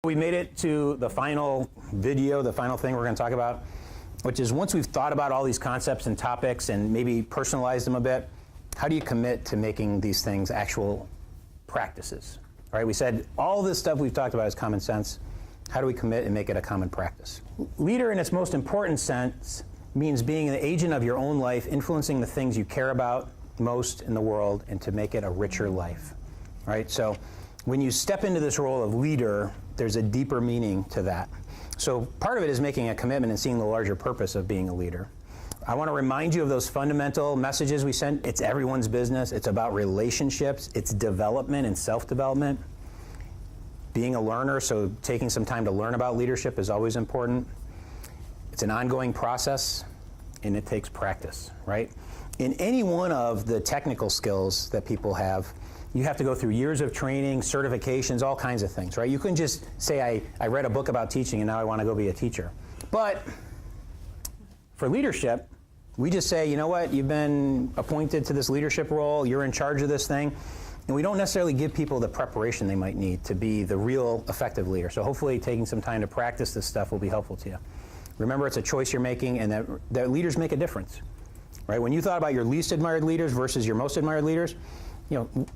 We made it to the final video, the final thing we're going to talk about, which is once we've thought about all these concepts and topics and maybe personalized them a bit, how do you commit to making these things actual practices? All right, we said all this stuff we've talked about is common sense. How do we commit and make it a common practice? Leader in its most important sense means being the agent of your own life, influencing the things you care about most in the world, and to make it a richer life. All right, so when you step into this role of leader, there's a deeper meaning to that. So part of it is making a commitment and seeing the larger purpose of being a leader. I want to remind you of those fundamental messages we sent. It's everyone's business. It's about relationships. It's development and self-development. Being a learner, so taking some time to learn about leadership is always important. It's an ongoing process, and it takes practice, right? In any one of the technical skills that people have, you have to go through years of training, certifications, all kinds of things, right? You couldn't just say, I read a book about teaching and now I want to go be a teacher. But for leadership, we just say, you know what, you've been appointed to this leadership role, you're in charge of this thing, and we don't necessarily give people the preparation they might need to be the real effective leader. So hopefully taking some time to practice this stuff will be helpful to you. Remember, it's a choice you're making, and that leaders make a difference, right? When you thought about your least admired leaders versus your most admired leaders, you know,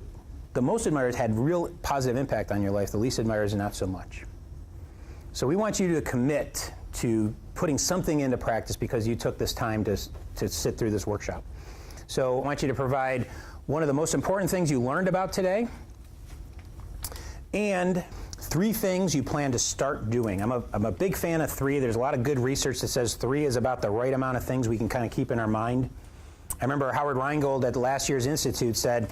the most admirers had real positive impact on your life. The least admirers, not so much. So we want you to commit to putting something into practice because you took this time to sit through this workshop. So I want you to provide one of the most important things you learned about today and 3 things you plan to start doing. I'm a big fan of 3. There's a lot of good research that says 3 is about the right amount of things we can kind of keep in our mind. I remember Howard Rheingold at last year's Institute said,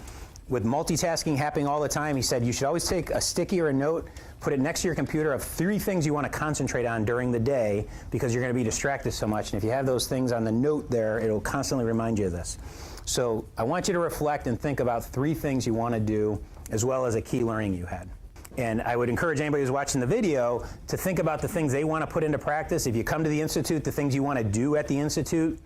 with multitasking happening all the time, he said you should always take a sticky or a note, put it next to your computer of 3 things you want to concentrate on during the day because you're going to be distracted so much. And if you have those things on the note there, it'll constantly remind you of this. So I want you to reflect and think about 3 things you want to do as well as a key learning you had. And I would encourage anybody who's watching the video to think about the things they want to put into practice. If you come to the Institute, the things you want to do at the Institute,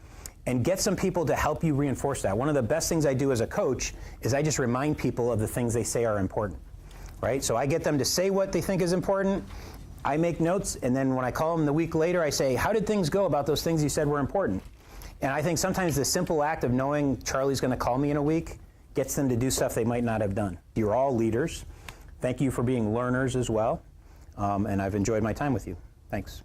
and get some people to help you reinforce that. One of the best things I do as a coach is I just remind people of the things they say are important, right? So I get them to say what they think is important, I make notes, and then when I call them the week later, I say, how did things go about those things you said were important? And I think sometimes the simple act of knowing Charlie's going to call me in a week gets them to do stuff they might not have done. You're all leaders. Thank you for being learners as well, and I've enjoyed my time with you. Thanks.